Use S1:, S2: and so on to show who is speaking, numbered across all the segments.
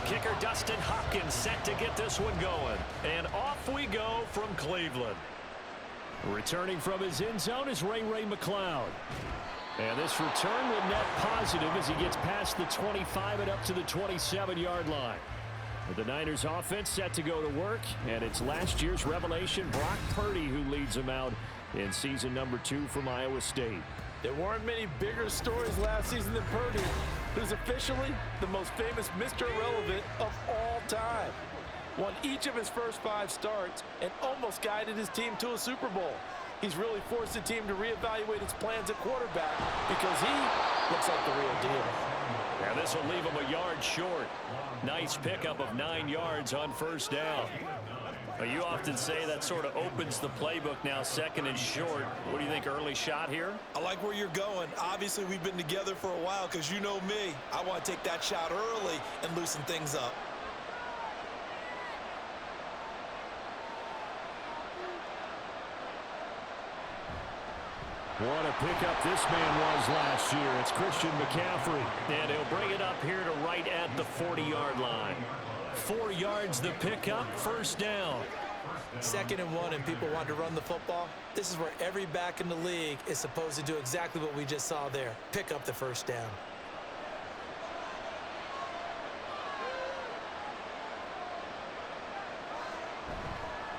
S1: kicker, Dustin Hopkins, set to get this one going. And off we go from Cleveland. Returning from his end zone is Ray McCloud. And this return will net positive as he gets past the 25 and up to the 27-yard line. With the Niners offense set to go to work, and it's last year's revelation, Brock Purdy, who leads them out in season number 2 from Iowa State.
S2: There weren't many bigger stories last season than Purdy, who's officially the most famous Mr. Irrelevant of all time. Won each of his first 5 starts and almost guided his team to a Super Bowl. He's really forced the team to reevaluate its plans at quarterback because he looks like the real deal.
S1: And this will leave him a yard short. Nice pickup of 9 yards on first down. You often say that sort of opens the playbook now, second and short. What do you think, early shot here?
S3: I like where you're going. Obviously, we've been together for a while because you know me. I want to take that shot early and loosen things up.
S1: What a pickup this man was last year. It's Christian McCaffrey. And he'll bring it up here to right at the 40-yard line. 4 yards the pickup, first down.
S2: 2nd and 1 and people want to run the football. This is where every back in the league is supposed to do exactly what we just saw there. Pick up the first down.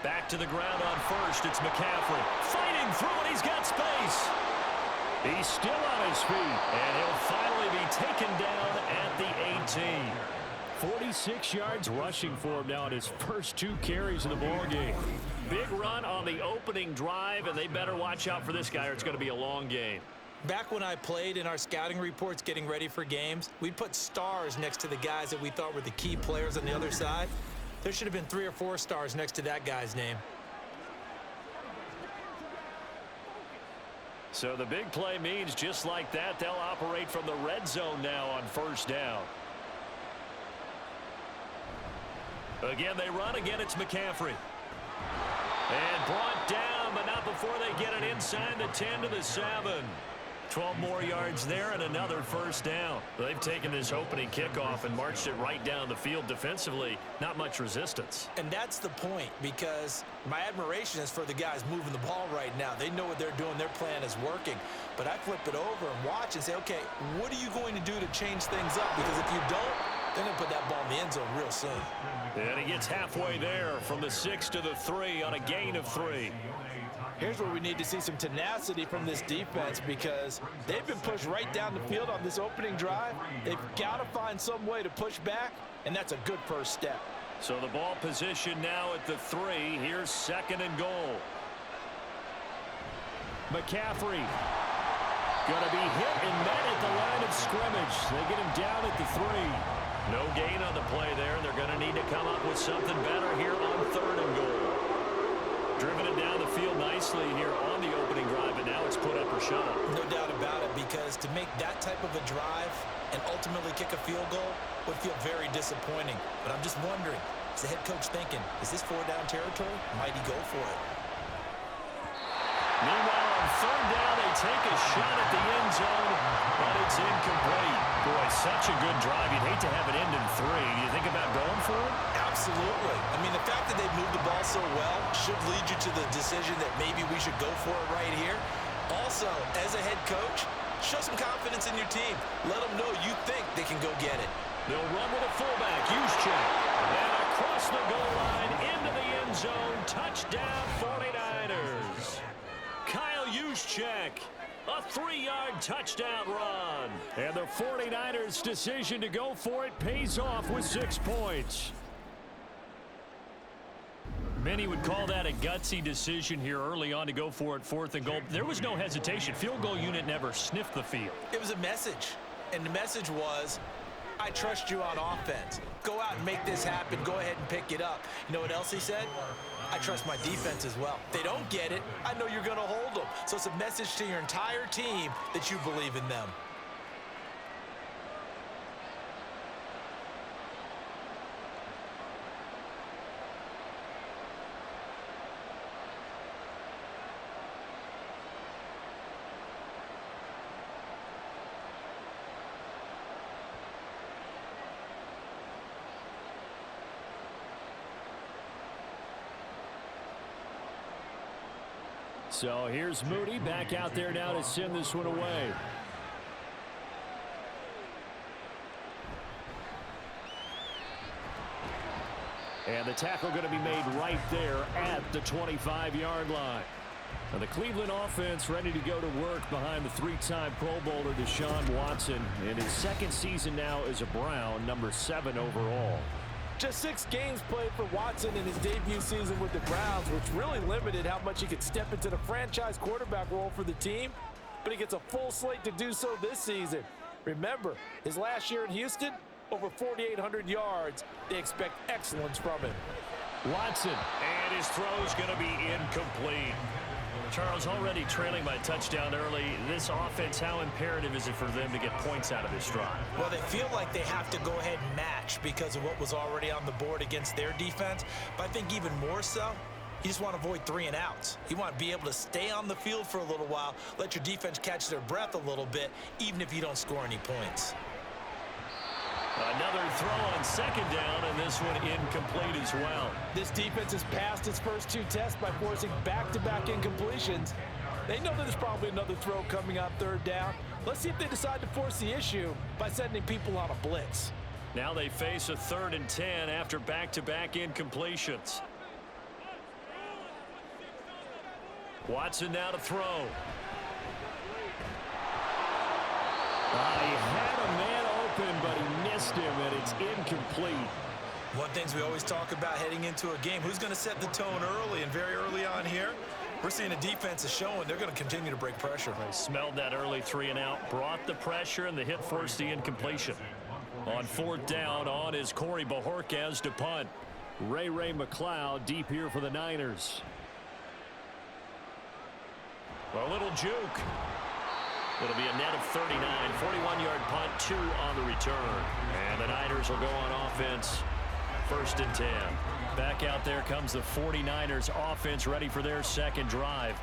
S1: Back to the ground on first. It's McCaffrey. Fighting through it. He's got space. He's still on his feet. And he'll finally be taken down at the 18. 46 yards rushing for him now in his first 2 carries of the ballgame. Big run on the opening drive, and they better watch out for this guy or it's going to be a long game.
S2: Back when I played in our scouting reports getting ready for games, we'd put stars next to the guys that we thought were the key players on the other side. There should have been 3 or 4 stars next to that guy's name.
S1: So the big play means just like that, they'll operate from the red zone now on first down. Again, they run. Again, it's McCaffrey. And brought down, but not before they get it inside the 10 to the 7. 12 more yards there and another first down. They've taken this opening kickoff and marched it right down the field defensively. Not much resistance.
S2: And that's the point, because my admiration is for the guys moving the ball right now. They know what they're doing. Their plan is working. But I flip it over and watch and say, okay, what are you going to do to change things up? Because if you don't, they're going to put that ball in the end zone real soon.
S1: And he gets halfway there from the 6 to the 3 on a gain of 3.
S2: Here's where we need to see some tenacity from this defense, because they've been pushed right down the field on this opening drive. They've got to find some way to push back, and that's a good first step.
S1: So the ball position now at the 3. Here's 2nd and goal. McCaffrey going to be hit and met at the line of scrimmage. They get him down at the 3. No gain on the play there, and they're going to need to come up with something better here on 3rd and goal. Driven it down the field nicely here on the opening drive, and now it's put up or shut up.
S2: No doubt about it, because to make that type of a drive and ultimately kick a field goal would feel very disappointing. But I'm just wondering, is the head coach thinking, is this 4-down territory? Might he go for it?
S1: Meanwhile, on 3rd down, they take a shot at the end zone, but it's incomplete. Boy, such a good drive. You'd hate to have it end in 3. Do you think about going for it?
S2: Absolutely. I mean, the fact that they've moved the ball so well should lead you to the decision that maybe we should go for it right here. Also, as a head coach, show some confidence in your team. Let them know you think they can go get it.
S1: They'll run with a fullback, Juszczyk. And across the goal line, into the end zone, touchdown 49ers. Kyle Juszczyk, a 3-yard touchdown run. And the 49ers' decision to go for it pays off with 6 points. Many would call that a gutsy decision here early on to go for it, 4th and goal. There was no hesitation. Field goal unit never sniffed the field.
S2: It was a message, and the message was, I trust you on offense. Go out and make this happen. Go ahead and pick it up. You know what else he said? I trust my defense as well. If they don't get it, I know you're going to hold them. So it's a message to your entire team that you believe in them.
S1: So here's Moody back out there now to send this one away. And the tackle going to be made right there at the 25-yard line. Now the Cleveland offense ready to go to work behind the three-time Pro Bowler Deshaun Watson in his second season now as a Brown, number 7 overall.
S2: Just 6 games played for Watson in his debut season with the Browns, which really limited how much he could step into the franchise quarterback role for the team. But he gets a full slate to do so this season. Remember, his last year in Houston, over 4,800 yards. They expect excellence from him.
S1: Watson, and his throw's going to be incomplete. Charles, already trailing by a touchdown early. This offense, how imperative is it for them to get points out of this drive?
S3: Well, they feel like they have to go ahead and match because of what was already on the board against their defense. But I think even more so, you just want to avoid 3 and outs. You want to be able to stay on the field for a little while, let your defense catch their breath a little bit, even if you don't score any points.
S1: Another throw on second down, and this one incomplete as well.
S2: This defense has passed its first 2 tests by forcing back-to-back incompletions. They know that there's probably another throw coming on third down. Let's see if they decide to force the issue by sending people on a blitz.
S1: Now they face a 3rd and 10 after back-to-back incompletions. Watson now to throw. He had a man open, but he missed him, and it's incomplete.
S3: One thing we always talk about heading into a game, who's going to set the tone early, and very early on here, we're seeing the defense is showing they're going to continue to break pressure.
S1: They smelled that early 3 and out, brought the pressure, and the hit forced the incompletion. On 4th down, on is Corey Bojorquez to punt. Ray McCloud deep here for the Niners. A little juke. It'll be a net of 39, 41-yard punt, 2 on the return. And the Niners will go on offense, 1st and 10. Back out there comes the 49ers offense ready for their second drive.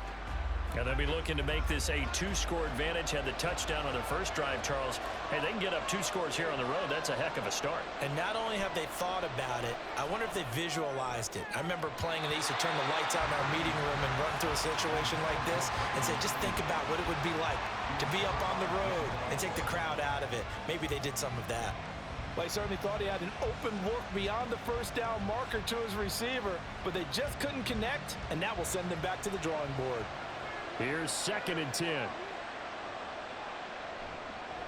S1: And they'll be looking to make this a 2-score advantage. Had the touchdown on their first drive, Charles. Hey, they can get up 2 scores here on the road. That's a heck of a start.
S3: And not only have they thought about it, I wonder if they visualized it. I remember playing and they used to turn the lights out in our meeting room and run through a situation like this and say, just think about what it would be like to be up on the road and take the crowd out of it. Maybe they did some of that.
S2: Well, he certainly thought he had an open look beyond the 1st down marker to his receiver, but they just couldn't connect, and that will send them back to the drawing board.
S1: Here's 2nd and 10.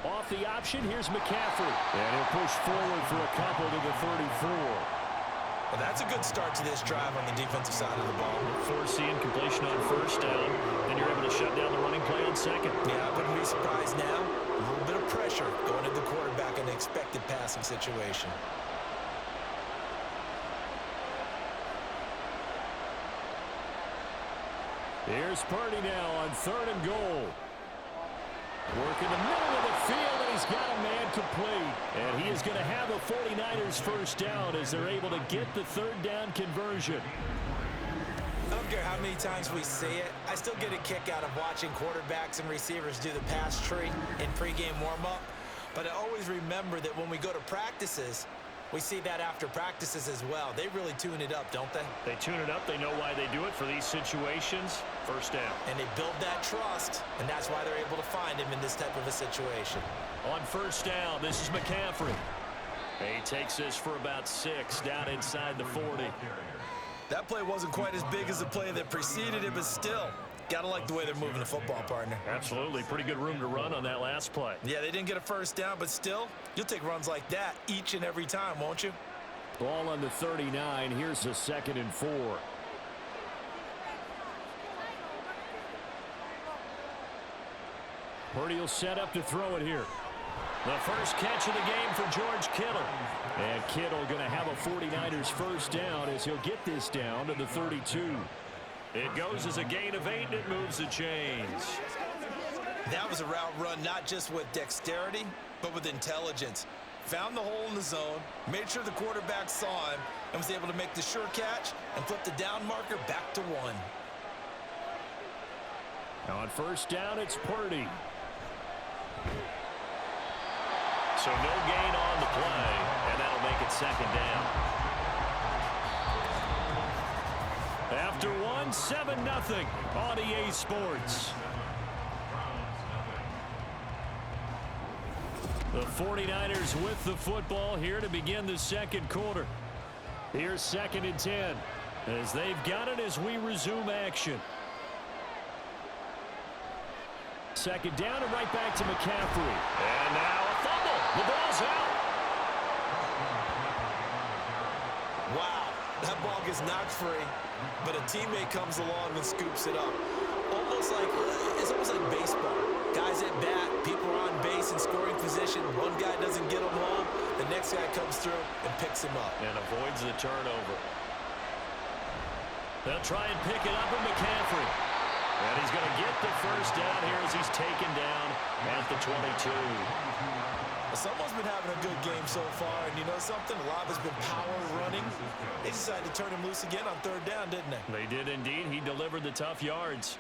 S1: Off the option, here's McCaffrey. And he'll push forward for a couple to the 34.
S3: Well, that's a good start to this drive on the defensive side of the ball.
S1: Force the incompletion on 1st down. Then you're able to shut down the running play on 2nd.
S3: Yeah, I wouldn't be surprised now. A little bit of pressure going at the quarterback in an expected passing situation.
S1: Here's Purdy now on 3rd and goal. Work in the middle of the field, and he's got a man complete. And he is going to have a 49ers 1st down as they're able to get the 3rd down conversion.
S3: I don't care how many times we see it. I still get a kick out of watching quarterbacks and receivers do the pass tree in pregame warm-up. But I always remember that when we go to practices, we see that after practices as well. They really tune it up, don't they?
S1: They tune it up. They know why they do it for these situations. 1st down.
S3: And they build that trust, and that's why they're able to find him in this type of a situation.
S1: On 1st down, this is McCaffrey. He takes this for about 6 down inside the 40.
S3: That play wasn't quite as big as the play that preceded it, but still, gotta like the way they're moving the football, partner.
S1: Absolutely. Pretty good room to run on that last play.
S3: Yeah, they didn't get a 1st down, but still, you'll take runs like that each and every time, won't you?
S1: Ball on the 39. Here's a 2nd and 4. Purdy will set up to throw it here. The first catch of the game for George Kittle. And Kittle going to have a 49ers 1st down as he'll get this down to the 32. It goes as a gain of 8, and it moves the chains.
S3: That was a route run not just with dexterity, but with intelligence. Found the hole in the zone, made sure the quarterback saw him, and was able to make the sure catch and flip the down marker back to 1.
S1: On 1st down, it's Purdy. So no gain on the play, and that'll make it 2nd down. After one, 7-0 on EA Sports. The 49ers with the football here to begin the second quarter. Here's 2nd and 10 as they've got it as we resume action. 2nd down and right back to McCaffrey. And now a fumble. The ball's out.
S3: Wow, that ball gets knocked free, but a teammate comes along and scoops it up. It's almost like baseball. Guys at bat, people are on base in scoring position. One guy doesn't get him home. The next guy comes through and picks him up.
S1: And avoids the turnover. They'll try and pick it up with McCaffrey. And he's going to get the first down here as he's taken down at the 22.
S3: Someone's been having a good game so far, and you know something? A lot has been power running. They decided to turn him loose again on 3rd down, didn't they?
S1: They did indeed. He delivered the tough yards.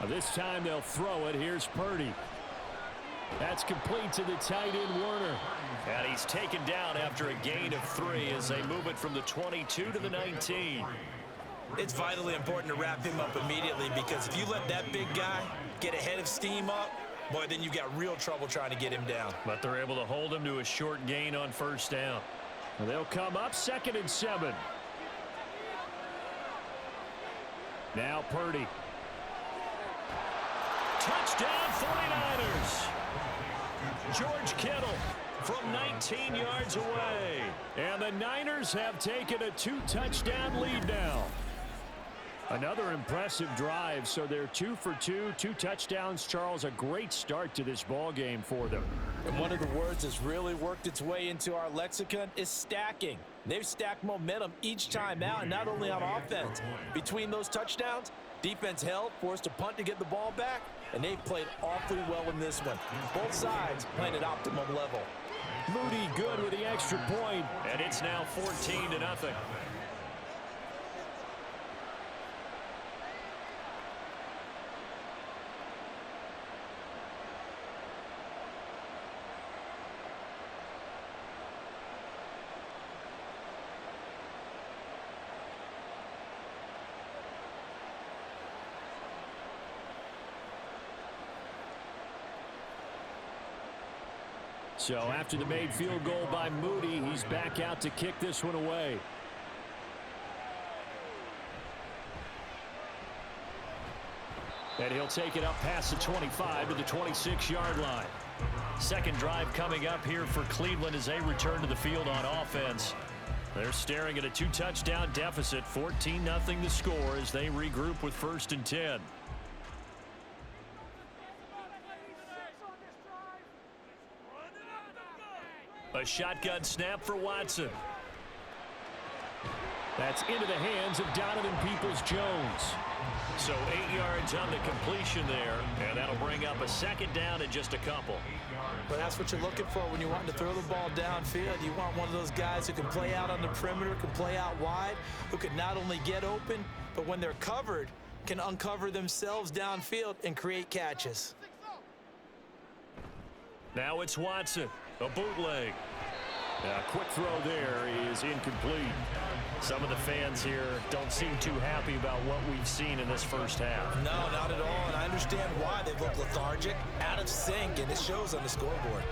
S1: This time they'll throw it. Here's Purdy. That's complete to the tight end, Werner. And he's taken down after a gain of 3 as they move it from the 22 to the 19.
S3: It's vitally important to wrap him up immediately, because if you let that big guy get a head of steam up, boy, then you got real trouble trying to get him down.
S1: But they're able to hold him to a short gain on 1st down. And they'll come up 2nd and 7. Now Purdy. Touchdown 49ers. George Kittle from 19 yards away. And the Niners have taken a 2-touchdown lead now. Another impressive drive, so they're 2 for 2, 2 touchdowns. Charles, a great start to this ball game for them.
S2: And one of the words that's really worked its way into our lexicon is stacking. They've stacked momentum each time out, and not only on offense. Between those touchdowns, defense held, forced a punt to get the ball back, and they've played awfully well in this one. Both sides playing at optimum level.
S1: Moody good with the extra point, and it's now 14-0. So after the made field goal by Moody, he's back out to kick this one away. And he'll take it up past the 25 to the 26-yard line. Second drive coming up here for Cleveland as they return to the field on offense. They're staring at a 2-touchdown deficit, 14-0 the score as they regroup with 1st and 10. A shotgun snap for Watson. That's into the hands of Donovan Peoples-Jones. So 8 yards on the completion there, and that'll bring up a 2nd down and just a couple.
S3: But that's what you're looking for when you want to throw the ball downfield. You want one of those guys who can play out on the perimeter, can play out wide, who can not only get open, but when they're covered, can uncover themselves downfield and create catches.
S1: Now it's Watson, a bootleg. A quick throw there is incomplete. Some of the fans here don't seem too happy about what we've seen in this first half.
S3: No, not at all, and I understand why. They look lethargic, out of sync, and it shows on the scoreboard.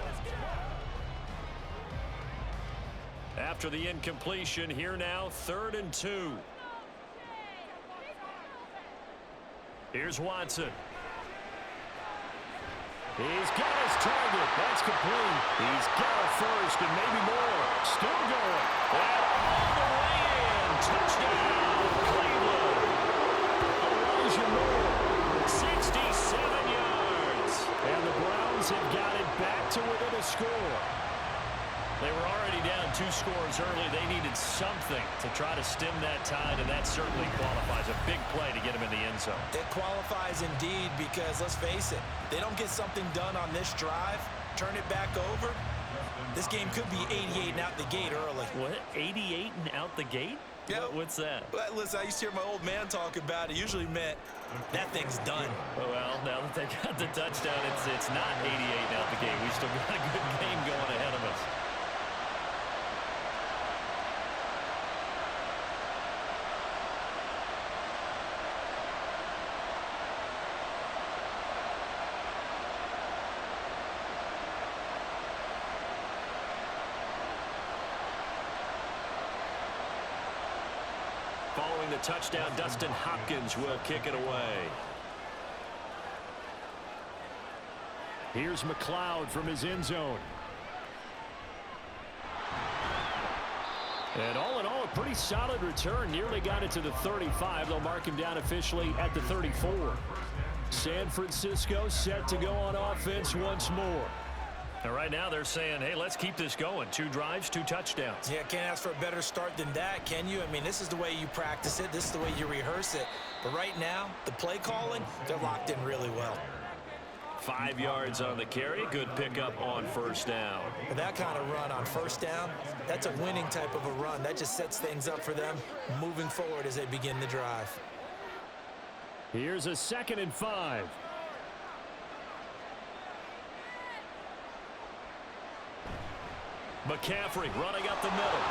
S1: After the incompletion, here now, 3rd and 2. Here's Watson. He's got his target. That's complete. He's got it first and maybe more. Still going. And all the way in. Touchdown, Cleveland. Elijah Moore, 67 yards. And the Browns have got it back to within a score. They were already down 2 scores early. They needed something to try to stem that tide, and that certainly qualifies. A big play to get them in the end zone.
S3: It qualifies indeed because, let's face it, they don't get something done on this drive, turn it back over, this game could be 88 and out the gate early.
S1: What? 88 and out the gate?
S3: Yeah.
S1: What's that?
S3: Well, listen, I used to hear my old man talk about it. Usually meant that thing's done.
S1: Well, now that they got the touchdown. It's not 88 out the game. We still got a good game going ahead of us. Following the touchdown, Dustin Hopkins will kick it away. Here's McLeod from his end zone. And all in all, a pretty solid return. Nearly got it to the 35. They'll mark him down officially at the 34. San Francisco set to go on offense once more. And right now they're saying, hey, let's keep this going. 2 drives, 2 touchdowns.
S3: Yeah, can't ask for a better start than that, can you? I mean, this is the way you practice it. This is the way you rehearse it. But right now, the play calling, they're locked in really well.
S1: 5 yards on the carry. Good pickup on first down.
S3: But that kind of run on first down, that's a winning type of a run. That just sets things up for them moving forward as they begin the drive.
S1: Here's a 2nd and 5. McCaffrey running up the middle.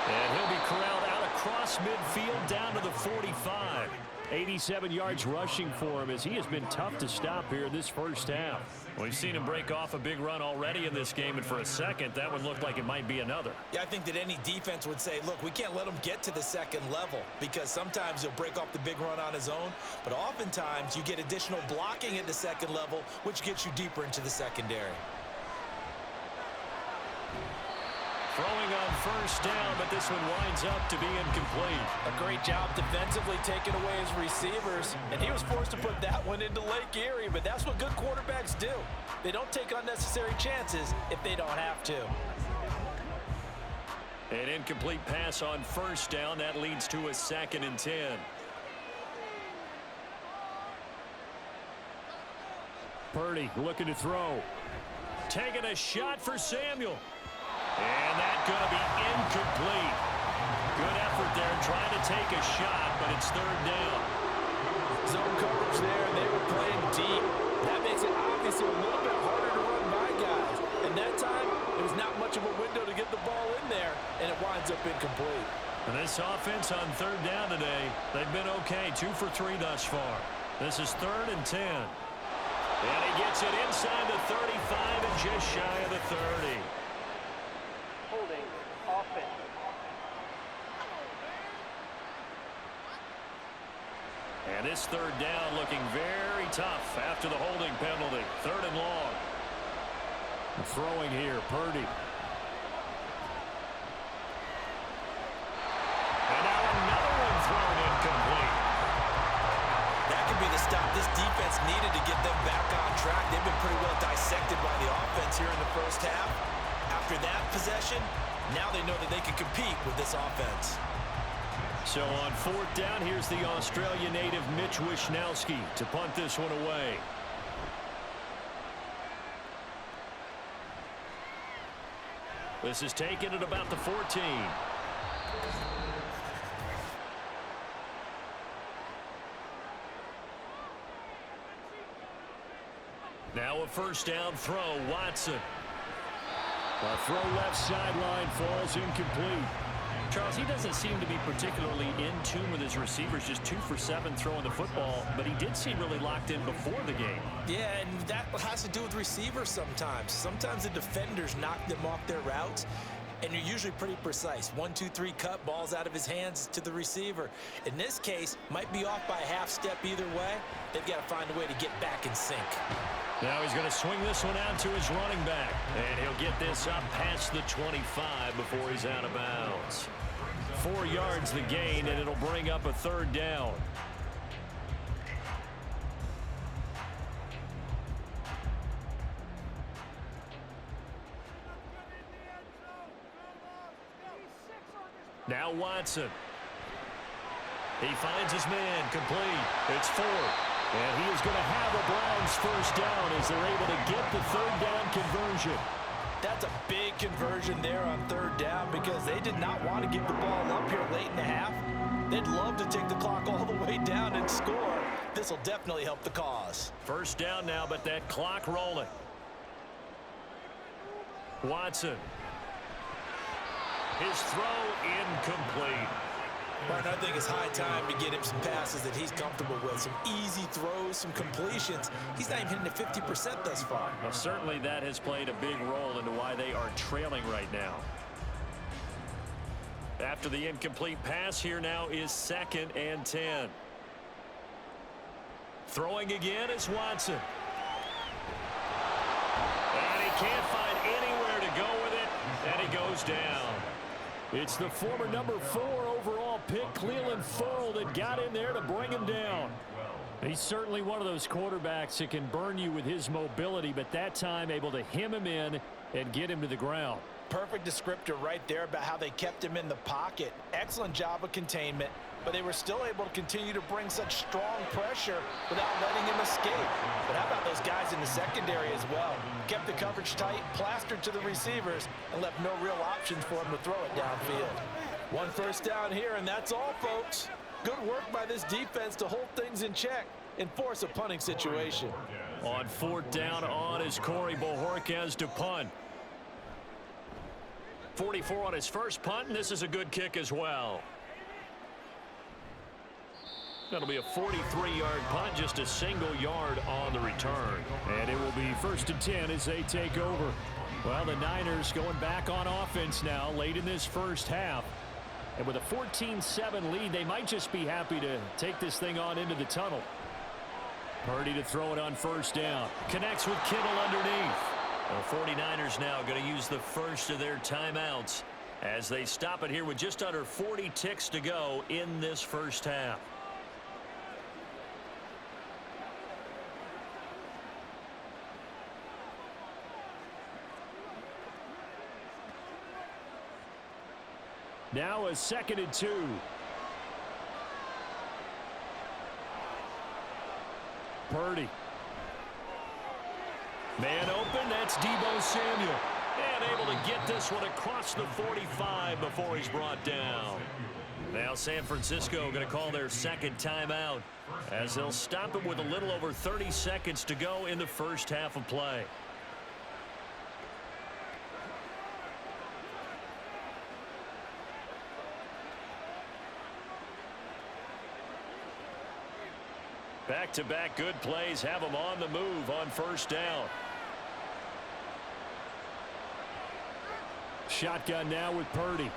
S1: And he'll be corralled out across midfield down to the 45. 87 yards rushing for him as he has been tough to stop here in this first half. We've seen him break off a big run already in this game, and for a second, that one looked like it might be another.
S3: Yeah, I think that any defense would say, look, we can't let him get to the second level because sometimes he'll break off the big run on his own, but oftentimes you get additional blocking at the second level, which gets you deeper into the secondary.
S1: Throwing on first down, but this one winds up to be incomplete.
S2: A great job defensively taking away his receivers, and he was forced to put that one into Lake Erie, but that's what good quarterbacks do. They don't take unnecessary chances if they don't have to.
S1: An incomplete pass on first down. That leads to a 2nd and 10. Purdy looking to throw. Taking a shot for Samuel. And that's going to be incomplete. Good effort there trying to take a shot, but it's 3rd down.
S2: Zone coverage there, they were playing deep. That makes it obviously a little bit harder to run by guys. And that time, it was not much of a window to get the ball in there, and it winds up incomplete.
S1: And this offense on 3rd down today, they've been okay. 2 for 3 thus far. This is 3rd and 10. And he gets it inside the 35 and just shy of the 30.
S4: Holding offense.
S1: And this 3rd down looking very tough after the holding penalty. 3rd and long. Throwing here, Purdy. And now another one thrown incomplete.
S3: That could be the stop this defense needed to get them back on track. They've been pretty well dissected by the offense here in the first half. After that possession, now they know that they can compete with this offense.
S1: So on 4th down, here's the Australia native Mitch Wishnowsky to punt this one away. This is taken at about the 14. Now a first down throw, Watson. A throw left sideline falls incomplete. Charles, he doesn't seem to be particularly in tune with his receivers, just 2 for 7 throwing the football, but he did seem really locked in before the game.
S3: Yeah, and that has to do with receivers sometimes. Sometimes the defenders knock them off their routes, and you're usually pretty precise. 1, 2, 3 cut, balls out of his hands to the receiver. In this case, might be off by a half step either way. They've got to find a way to get back in sync.
S1: Now he's going to swing this one out to his running back, and he'll get this up past the 25 before he's out of bounds. 4 yards the gain, and it'll bring up a 3rd down. Now Watson. He finds his man, complete. It's 4. And he is going to have a Browns first down as they're able to get the 3rd down conversion.
S2: That's a big conversion there on 3rd down because they did not want to give the ball up here late in the half. They'd love to take the clock all the way down and score,
S3: This will definitely help the cause.
S1: First down now, but that clock rolling. Watson. His throw incomplete.
S3: Martin, I think it's high time to get him some passes that he's comfortable with. Some easy throws, some completions. He's not even hitting the 50% thus far.
S1: Well, certainly that has played a big role into why they are trailing right now. After the incomplete pass, here now is 2nd and 10. Throwing again is Watson. And he can't find anywhere to go with it, and he goes down. It's the former number 4 overall pick, Cleveland Ferrell, that got in there to bring him down. He's certainly one of those quarterbacks that can burn you with his mobility, but that time able to hem him in and get him to the ground.
S3: Perfect descriptor right there about how they kept him in the pocket. Excellent job of containment, but they were still able to continue to bring such strong pressure without letting him escape. But how about those guys in the secondary as well? Kept the coverage tight, plastered to the receivers, and left no real options for him to throw it downfield. One first down here, and that's all, folks. Good work by this defense to hold things in check and force a punting situation.
S1: On 4th down on is Corey Bojorquez to punt. 44 on his first punt, and this is a good kick as well. That'll be a 43-yard punt, just a single yard on the return. And it will be 1st and 10 as they take over. Well, the Niners going back on offense now late in this first half. And with a 14-7 lead, they might just be happy to take this thing on into the tunnel. Purdy to throw it on 1st down. Connects with Kittle underneath. The 49ers now going to use the first of their timeouts as they stop it here with just under 40 ticks to go in this first half. Now a 2nd and 2. Purdy. Man open, that's Deebo Samuel. And able to get this one across the 45 before he's brought down. Now San Francisco going to call their 2nd timeout as they'll stop it with a little over 30 seconds to go in the first half of play. Back-to-back good plays have them on the move on 1st down. Shotgun now with Purdy.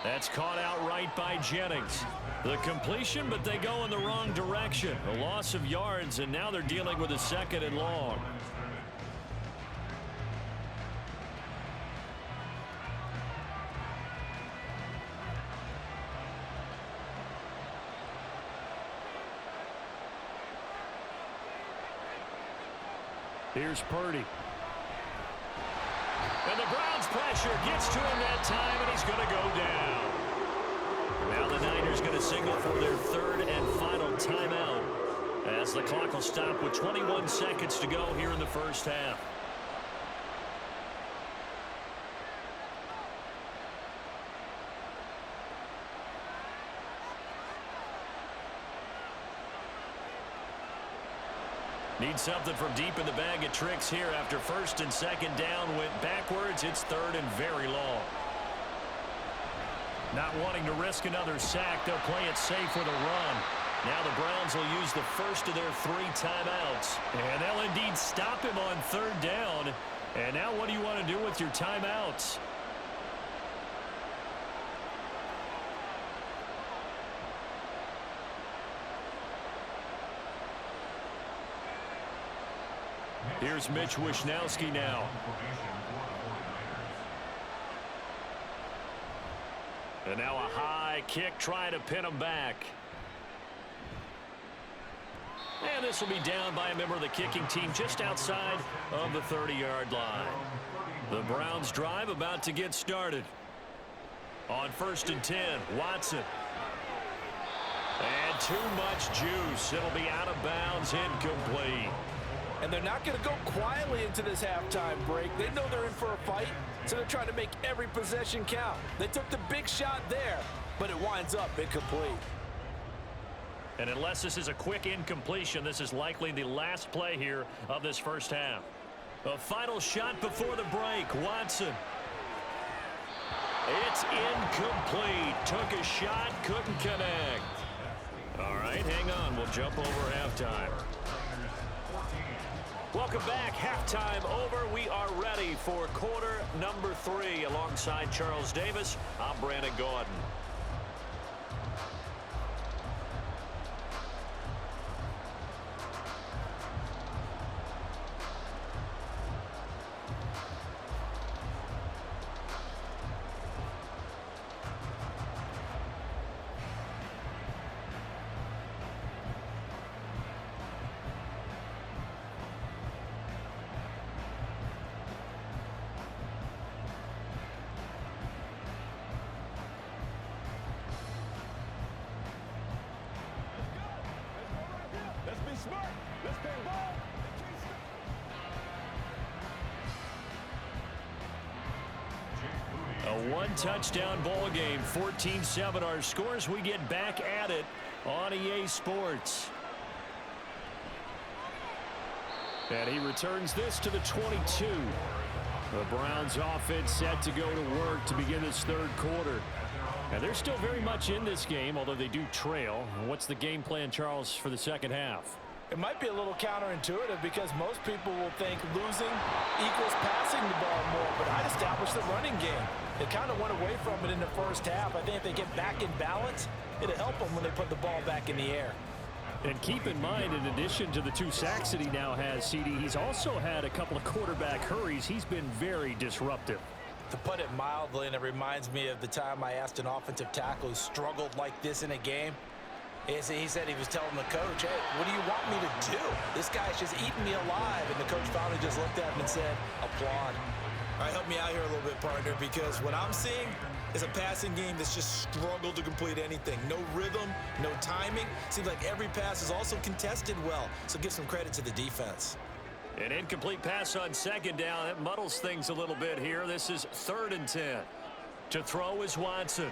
S1: That's caught out right by Jennings. The completion, but they go in the wrong direction. A loss of yards, and now they're dealing with a 2nd and long. Here's Purdy. And the Browns pressure gets to him that time, and he's going to go down. Now the Niners going to signal for their 3rd and final timeout as the clock will stop with 21 seconds to go here in the first half. Need something from deep in the bag of tricks here after 1st and 2nd down went backwards. It's 3rd and very long. Not wanting to risk another sack, they'll play it safe with a run. Now the Browns will use the first of their 3 timeouts. And they'll indeed stop him on 3rd down. And now what do you want to do with your timeouts? Here's Mitch Wishnowski now. And now a high kick trying to pin him back. And this will be down by a member of the kicking team just outside of the 30-yard line. The Browns drive about to get started. On 1st and 10, Watson. And too much juice. It'll be out of bounds, incomplete.
S2: And they're not going to go quietly into this halftime break. They know they're in for a fight, so they're trying to make every possession count. They took the big shot there, but it winds up incomplete.
S1: And unless this is a quick incompletion, this is likely the last play here of this first half. A final shot before the break. Watson. It's incomplete. Took a shot, couldn't connect. All right, hang on. We'll jump over halftime. Welcome back. Halftime over. We are ready for quarter number 3. Alongside Charles Davis, I'm Brandon Gordon. A one-touchdown ball game, 14-7 our scores. We get back at it on EA Sports. And he returns this to the 22. The Browns offense set to go to work to begin this third quarter. And they're still very much in this game, although they do trail. What's the game plan, Charles, for the second half?
S2: It might be a little counterintuitive because most people will think losing equals passing the ball more, but I'd establish the running game. They kind of went away from it in the first half. I think if they get back in balance, it'll help them when they put the ball back in the air.
S1: And keep in mind, in addition to the 2 sacks that he now has, CD, he's also had a couple of quarterback hurries. He's been very disruptive.
S2: To put it mildly, and it reminds me of the time I asked an offensive tackle who struggled like this in a game. He said he was telling the coach, hey, what do you want me to do? This guy's just eating me alive. And the coach finally just looked at him and said, applaud.
S3: All right, help me out here a little bit, partner, because what I'm seeing is a passing game that's just struggled to complete anything. No rhythm, no timing. Seems like every pass is also contested well, so give some credit to the defense.
S1: An incomplete pass on second down. That muddles things a little bit here. This is 3rd and 10. To throw is Watson.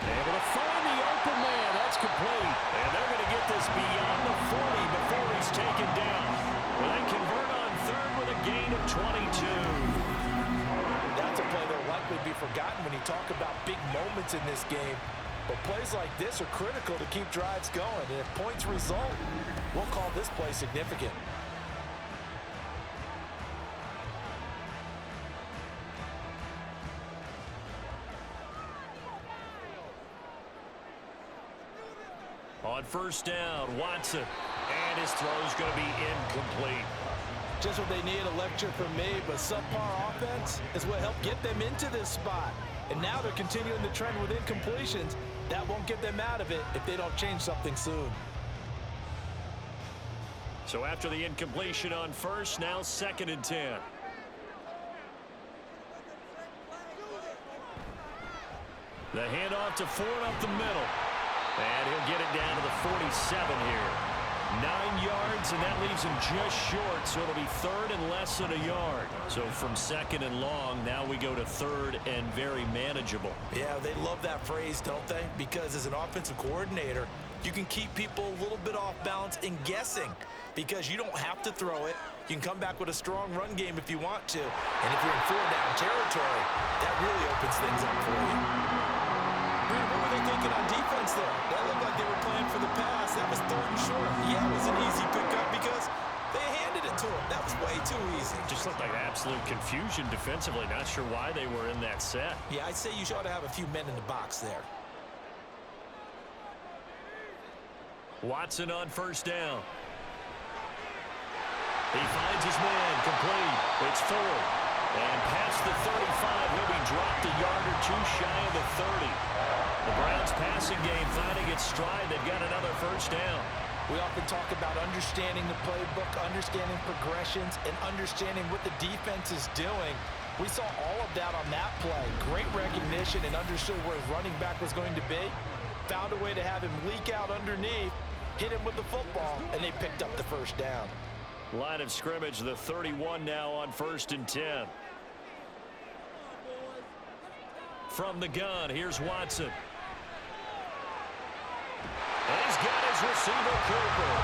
S1: Able to find the open man. That's complete. And they're going to get this beyond the 40 before he's taken down. Well, they convert on 3rd with a gain of 22.
S2: That's a play that'll likely be forgotten when you talk about big moments in this game. But plays like this are critical to keep drives going. And if points result, we'll call this play significant.
S1: On 1st down, Watson. And his throw's going to be incomplete.
S2: Just what they need, a lecture from me, but subpar offense is what helped get them into this spot. And now they're continuing the trend with incompletions. That won't get them out of it if they don't change something soon.
S1: So after the incompletion on 1st, now 2nd and 10. The handoff to Ford up the middle. And he'll get it down to the 47 here. 9 yards, and that leaves him just short, so it'll be 3rd and less than a yard. So from 2nd and long, now we go to 3rd and very manageable.
S3: Yeah, they love that phrase, don't they? Because as an offensive coordinator, you can keep people a little bit off balance and guessing because you don't have to throw it. You can come back with a strong run game if you want to. And if you're in 4-down territory, that really opens things up for you.
S2: What were they thinking on defense there? That looked like they were playing for the pass. That was 3rd and short. Yeah, it was an easy pickup because they handed it to him. That was way too easy.
S1: Just looked like absolute confusion defensively. Not sure why they were in that set.
S3: Yeah, I'd say you ought to have a few men in the box there.
S1: Watson on 1st down. He finds his man, complete. It's Ford. And past the 35, he'll be dropped a yard or 2 shy of the 30. The Browns passing game finding its stride. They've got another 1st down.
S2: We often talk about understanding the playbook, understanding progressions, and understanding what the defense is doing. We saw all of that on that play. Great recognition and understood where his running back was going to be. Found a way to have him leak out underneath, hit him with the football, and they picked up the 1st down.
S1: Line of scrimmage, the 31 now on 1st and 10. From the gun, here's Watson. receiver Cooper.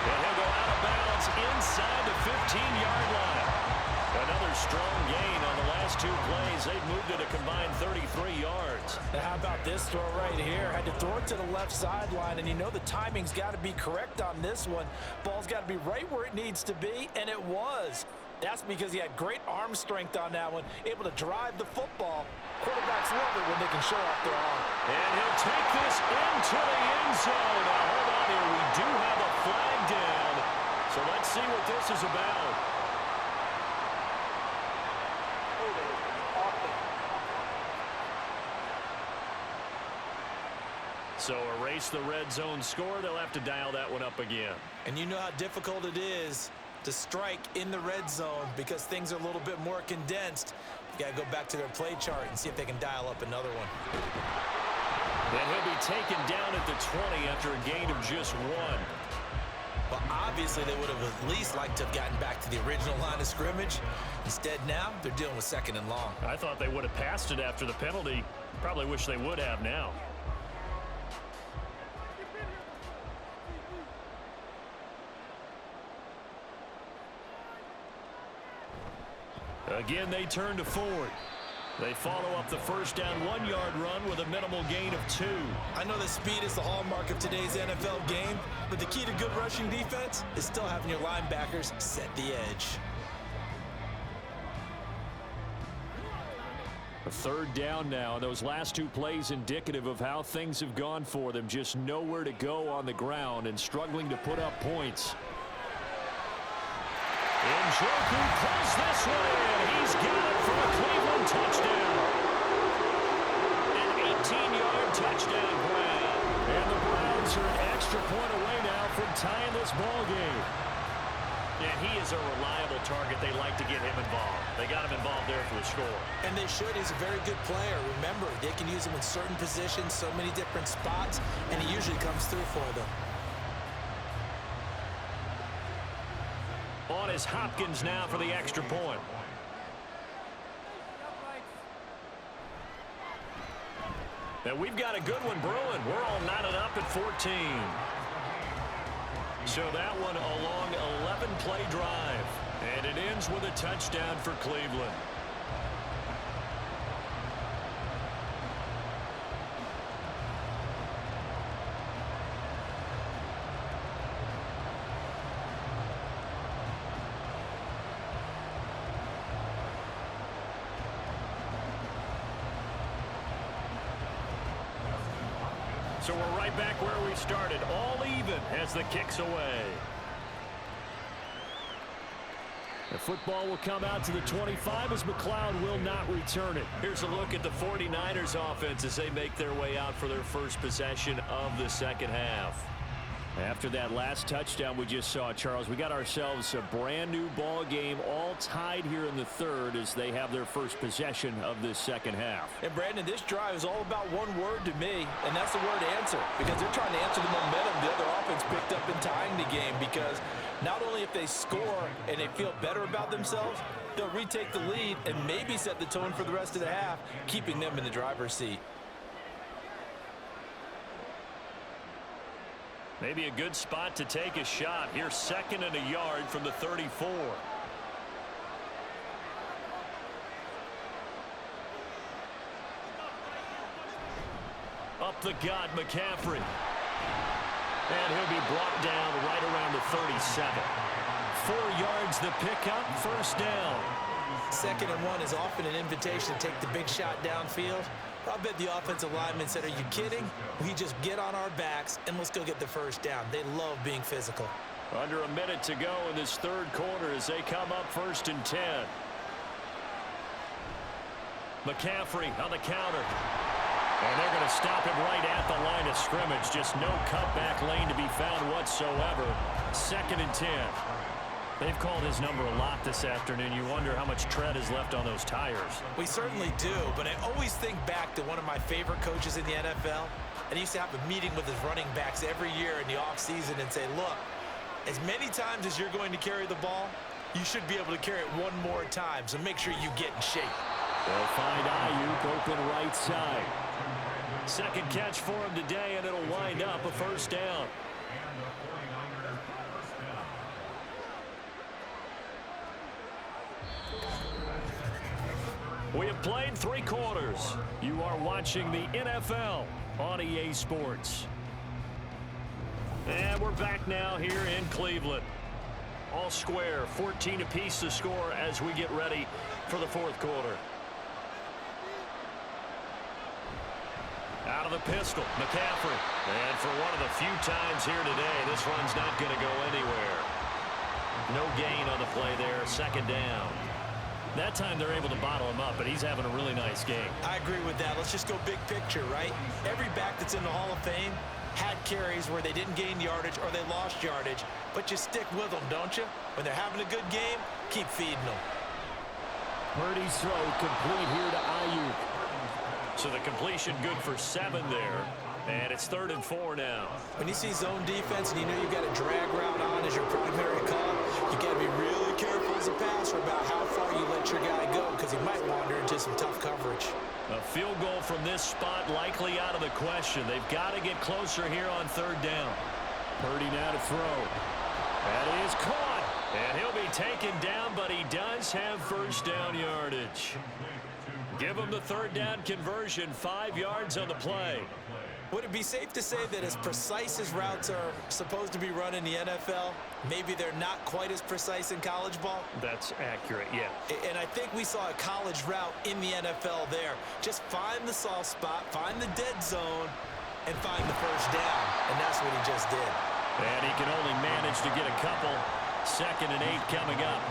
S1: And he'll go out of bounds inside the 15-yard line. Another strong gain on the last two plays. They've moved it a combined 33 yards.
S2: Now how about this throw right here? Had to throw it to the left sideline, and you know the timing's got to be correct on this one. Ball's got to be right where it needs to be, and it was. That's because he had great arm strength on that one, able to drive the football. Quarterbacks love it when they can show off their arm.
S1: And he'll take this into the end zone. Now, hold on here. We do have a flag down. So let's see what this is about. So erase the red zone score. They'll have to dial that one up again.
S3: And you know how difficult it is to strike in the red zone because things are a little bit more condensed. You got to go back to their play chart and see if they can dial up another one.
S1: And he'll be taken down at the 20 after a gain of just one.
S3: Well, obviously they would have at least liked to have gotten back to the original line of scrimmage. Instead now, they're dealing with second and long.
S1: I thought they would have passed it after the penalty. Probably wish they would have now. Again, they turn to Ford. They follow up the first down 1-yard run with a minimal gain of 2.
S3: I know that speed is the hallmark of today's NFL game, but the key to good rushing defense is still having your linebackers set the edge.
S1: A third down now, and those last two plays indicative of how things have gone for them. Just nowhere to go on the ground and struggling to put up points. Njoku pulls this one in. He's got it for a Cleveland touchdown. An 18-yard touchdown grab. And the Browns are an extra point away now from tying this ball game. And he is a reliable target. They like to get him involved. They got him involved there for the score.
S3: And they should. He's a very good player. Remember, they can use him in certain positions, so many different spots, and he usually comes through for them.
S1: On is Hopkins now for the extra point. And we've got a good one brewing. We're all knotted up at 14. So that one a long 11-play drive. And it ends with a touchdown for Cleveland. So we're right back where we started, all even as the kick's away. The football will come out to the 25 as McLeod will not return it. Here's a look at the 49ers offense as they make their way out for their first possession of the second half. After that last touchdown we just saw, Charles, we got ourselves a brand new ball game, all tied here in the third as they have their first possession of this second half.
S2: And Brandon, this drive is all about one word to me, and that's the word answer, because they're trying to answer the momentum the other offense picked up in tying the game, because not only if they score and they feel better about themselves, they'll retake the lead and maybe set the tone for the rest of the half, keeping them in the driver's seat.
S1: Maybe a good spot to take a shot. Here's second and a yard from the 34. Up the gut, McCaffrey. And he'll be brought down right around the 37. 4 yards the pickup, first down.
S3: Second and one is often an invitation to take the big shot downfield. I bet the offensive lineman said, are you kidding? We just get on our backs and let's go get the first down. They love being physical.
S1: Under a minute to go in this third quarter as they come up first and 10. McCaffrey on the counter. And they're going to stop him right at the line of scrimmage. Just no cutback lane to be found whatsoever. Second and 10. They've called his number a lot this afternoon. You wonder how much tread is left on those tires.
S3: We certainly do, but I always think back to one of my favorite coaches in the NFL. And he used to have a meeting with his running backs every year in the offseason and say, look, as many times as you're going to carry the ball, you should be able to carry it one more time, so make sure you get in shape.
S1: They'll find Ayuk open right side. Second catch for him today, and it'll wind up a first down. We have played 3 quarters. You are watching the NFL on EA Sports. And we're back now here in Cleveland. All square, 14 apiece to score as we get ready for the 4th quarter. Out of the pistol, McCaffrey. And for one of the few times here today, this run's not going to go anywhere. No gain on the play there, 2nd down. That time they're able to bottle him up, but he's having a really nice game.
S3: I agree with that. Let's just go big picture, right? Every back that's in the Hall of Fame had carries where they didn't gain yardage or they lost yardage, but you stick with them, don't you? When they're having a good game, keep feeding them.
S1: Purdy's throw complete here to Ayuk. So the completion good for 7 there. And it's 3rd and 4 now.
S3: When you see zone defense and you know you've got a drag route on as your primary call, you got to be really careful as a passer about how far you let your guy go because he might wander into some tough coverage.
S1: A field goal from this spot likely out of the question. They've got to get closer here on 3rd down. Purdy now to throw. That is caught. And he'll be taken down, but he does have 1st down yardage. Give him the 3rd down conversion, 5 yards on the play.
S3: Would it be safe to say that as precise as routes are supposed to be run in the NFL, maybe they're not quite as precise in college ball?
S1: That's accurate, yeah.
S3: And I think we saw a college route in the NFL there. Just find the soft spot, find the dead zone, and find the 1st down. And that's what he just did.
S1: And he can only manage to get a couple. 2nd and 8 coming up.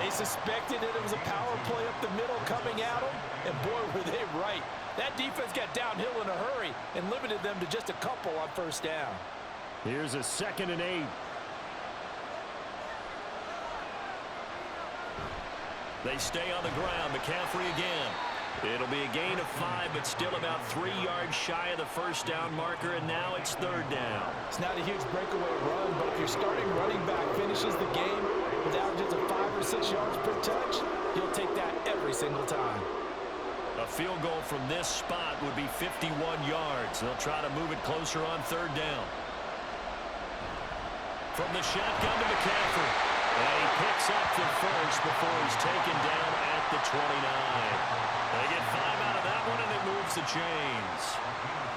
S2: They suspected that it was a power play up the middle coming at them, and boy, were they right. That defense got downhill in a hurry and limited them to just a couple on 1st down.
S1: Here's a 2nd and 8. They stay on the ground. McCaffrey again. It'll be a gain of 5, but still about 3 yards shy of the 1st down marker, and now it's 3rd down.
S2: It's not a huge breakaway run, but if your starting running back finishes the game with averages of 5 or 6 yards per touch, you'll take that every single time.
S1: A field goal from this spot would be 51 yards. They'll try to move it closer on 3rd down. From the shotgun to McCaffrey. And he picks up the 1st before he's taken down at the 29. They get 5 out of that one, and it moves the chains.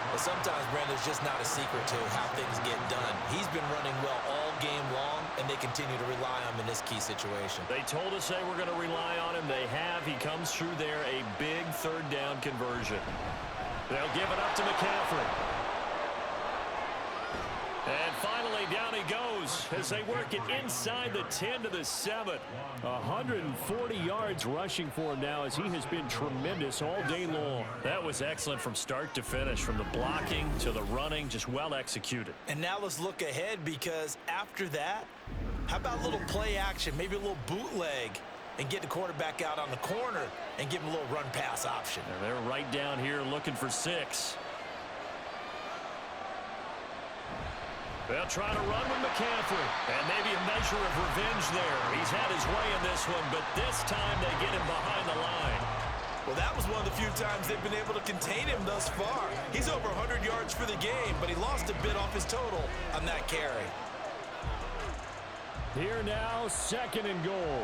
S3: Well, sometimes, Brandon, there's just not a secret to how things get done. He's been running well all game long, and they continue to rely on him in this key situation.
S1: They told us they were going to rely on him. They have. He comes through there, a big 3rd down conversion. They'll give it up to McCaffrey. And finally, down he goes as they work it inside the 10 to the 7. 140 yards rushing for him now as he has been tremendous all day long. That was excellent from start to finish, from the blocking to the running, just well executed.
S3: And now let's look ahead, because after that, how about a little play action, maybe a little bootleg, and get the quarterback out on the corner and give him a little run-pass option.
S1: And they're right down here looking for 6. They'll try to run with McCaffrey, and maybe a measure of revenge there. He's had his way in this one, but this time they get him behind the line.
S3: Well, that was one of the few times they've been able to contain him thus far. He's over 100 yards for the game, but he lost a bit off his total on that carry.
S1: Here now, 2nd and goal.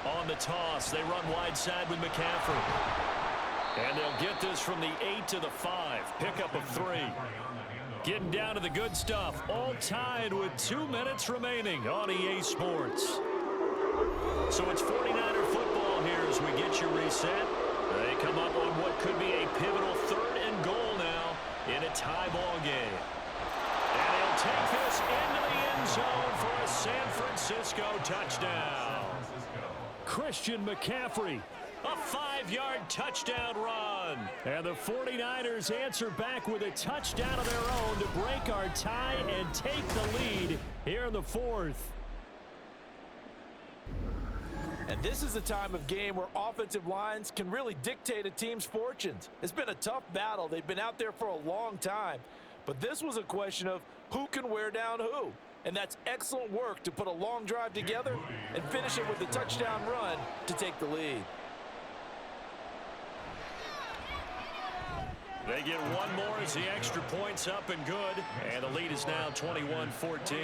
S1: On the toss, they run wide side with McCaffrey. And they'll get this from the 8 to the 5. Pickup of 3. Getting down to the good stuff. All tied with 2 minutes remaining on EA Sports. So it's 49er football here as we get you reset. They come up on what could be a pivotal 3rd and goal now in a tie ball game. And he'll take this into the end zone for a San Francisco touchdown. Christian McCaffrey. A 5-yard touchdown run. And the 49ers answer back with a touchdown of their own to break our tie and take the lead here in the 4th.
S2: And this is a time of game where offensive lines can really dictate a team's fortunes. It's been a tough battle. They've been out there for a long time. But this was a question of who can wear down who. And that's excellent work to put a long drive together and finish it with a touchdown run to take the lead.
S1: get one more as the extra point's up and good. And the lead is now 21-14.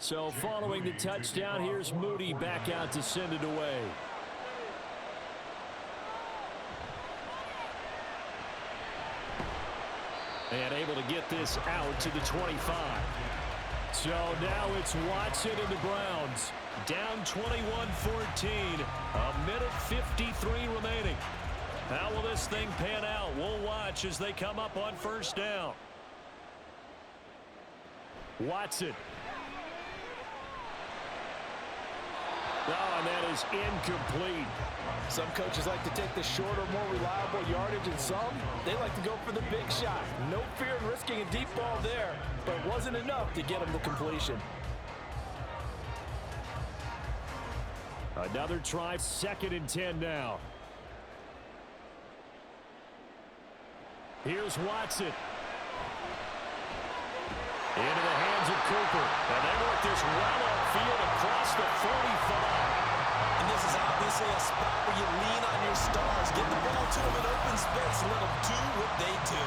S1: So following the touchdown, here's Moody back out to send it away. And able to get this out to the 25. So now it's Watson and the Browns. Down 21-14. A minute 53 remaining. How will this thing pan out? We'll watch as they come up on first down. Watson. Oh, and that is incomplete.
S2: Some coaches like to take the shorter, more reliable yardage, and some, they like to go for the big shot. No fear in risking a deep ball there, but it wasn't enough to get him the completion.
S1: Another try, 2nd and 10 now. Here's Watson. Into the hands of Cooper. And they work this well upfield across the 45.
S3: And this is obviously a spot where you lean on your stars. Get the ball to them in open space and let them do what they do.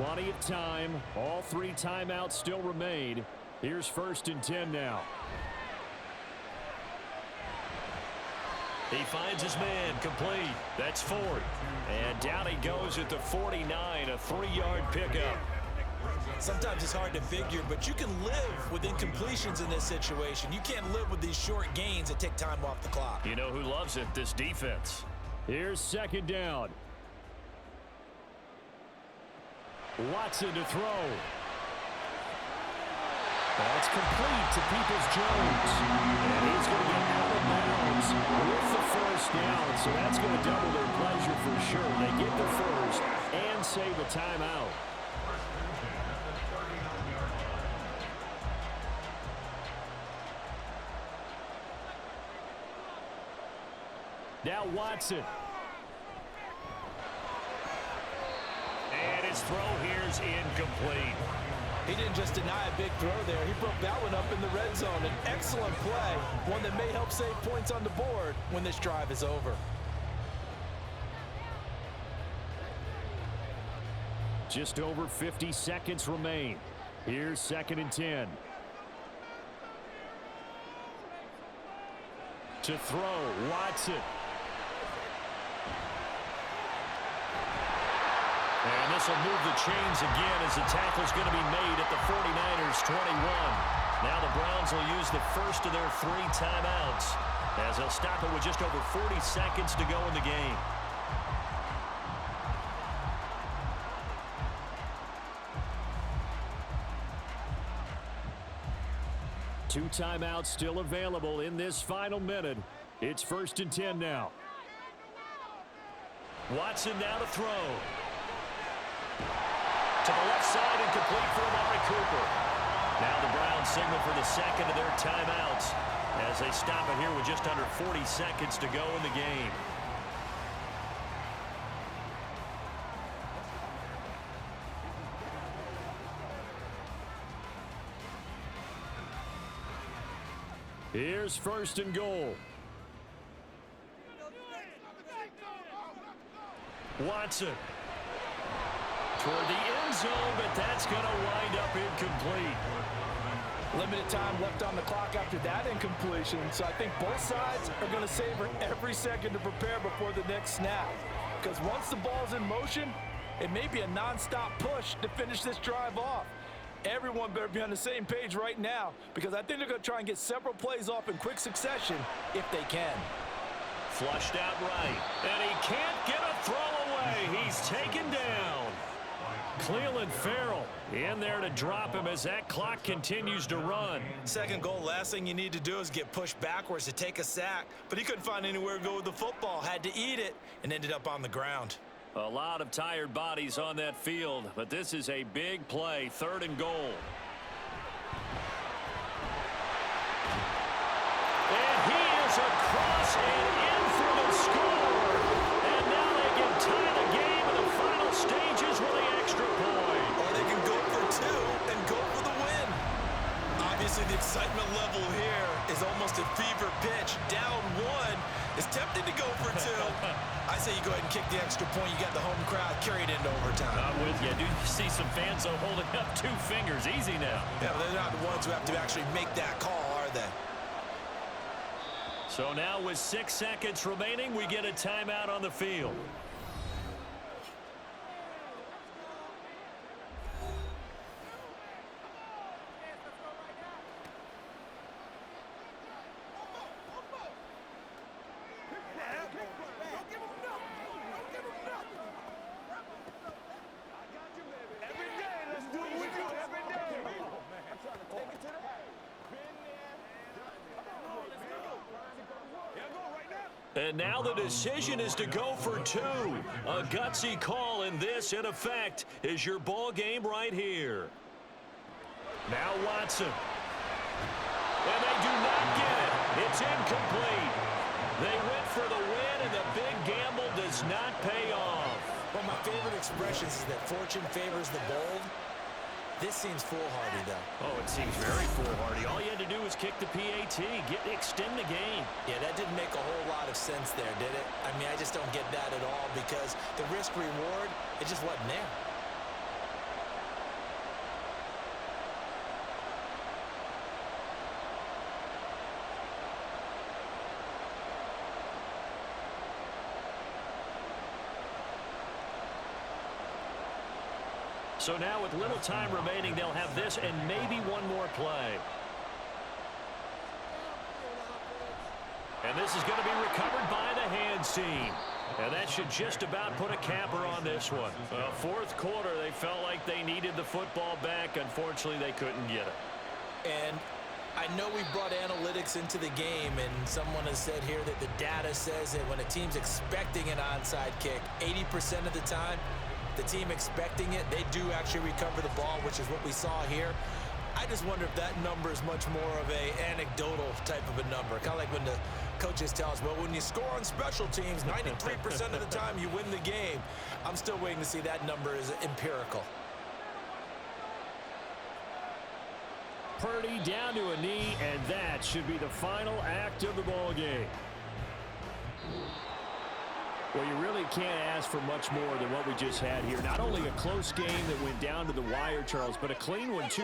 S1: Plenty of time. All 3 timeouts still remain. Here's 1st and 10 now. He finds his man complete. That's Ford. And down he goes at the 49, a 3-yard pickup.
S3: Sometimes it's hard to figure, but you can live with incompletions in this situation. You can't live with these short gains that take time off the clock.
S1: You know who loves it? This defense. Here's 2nd down. Watson to throw. That's complete to Peoples-Jones. And he's going to get out of bounds with the 1st down. So that's going to double their pleasure for sure. They get the 1st and save a timeout. Now Watson. And his throw here's incomplete.
S2: He didn't just deny a big throw there. He broke that one up in the red zone. An excellent play, one that may help save points on the board when this drive is over.
S1: Just over 50 seconds remain. Here's 2nd and 10. To throw, Watson. And this will move the chains again as the tackle's going to be made at the 49ers 21. Now the Browns will use the first of their 3 timeouts as they'll stop it with just over 40 seconds to go in the game. Two timeouts still available in this final minute. It's 1st and 10 now. Watson now to throw. To the left side and complete for Amari Cooper. Now the Browns signal for the 2nd of their timeouts as they stop it here with just under 40 seconds to go in the game. Here's 1st and goal. Watson. Toward the end zone, but that's going to wind up incomplete.
S2: Limited time left on the clock after that incompletion, so I think both sides are going to savor every second to prepare before the next snap. Because once the ball's in motion, it may be a non-stop push to finish this drive off. Everyone better be on the same page right now, because I think they're going to try and get several plays off in quick succession if they can.
S1: Flushed out right, and he can't get a throw away. He's taken down. Cleveland Farrell in there to drop him as that clock continues to run.
S3: 2nd goal, last thing you need to do is get pushed backwards to take a sack. But he couldn't find anywhere to go with the football, had to eat it, and ended up on the ground.
S1: A lot of tired bodies on that field, but this is a big play, 3rd and goal. And he is across and in for the score. And now they can tie the game in the final stages with the extra point.
S3: Or they can go for 2 and go for the win. Obviously, the excitement level here is almost a fever pitch. Down 1 is tempted to go for 2. I say you go ahead and kick the extra point. You got the home crowd carried into overtime.
S1: I'm with you. I do see some fans, though, holding up 2 fingers. Easy now.
S3: Yeah, but they're not the ones who have to actually make that call, are they?
S1: So now with 6 seconds remaining, we get a timeout on the field. And now the decision is to go for 2. A gutsy call, and this, in effect, is your ball game right here. Now Watson. And they do not get it. It's incomplete. They went for the win, and the big gamble does not pay off.
S3: One of my favorite expressions is that fortune favors the bold. This seems foolhardy, though.
S1: Oh, it seems very foolhardy. All you had to do was kick the PAT, extend the game.
S3: Yeah, that didn't make a whole lot of sense there, did it? I mean, I just don't get that at all because the risk-reward, it just wasn't there.
S1: So now with little time remaining, they'll have this and maybe one more play. And this is going to be recovered by the hands team. And that should just about put a capper on this one. Fourth quarter, they felt like they needed the football back. Unfortunately, they couldn't get it.
S3: And I know we brought analytics into the game, and someone has said here that the data says that when a team's expecting an onside kick, 80% of the time, the team expecting it, they do actually recover the ball, which is what we saw here. I just wonder if that number is much more of a anecdotal type of a number. Kind of like when the coaches tell us, well, when you score on special teams, 93% of the time you win the game. I'm still waiting to see that number is empirical.
S1: Purdy down to a knee, and that should be the final act of the ball game. Well, you really can't ask for much more than what we just had here. Not only a close game that went down to the wire, Charles, but a clean one, too.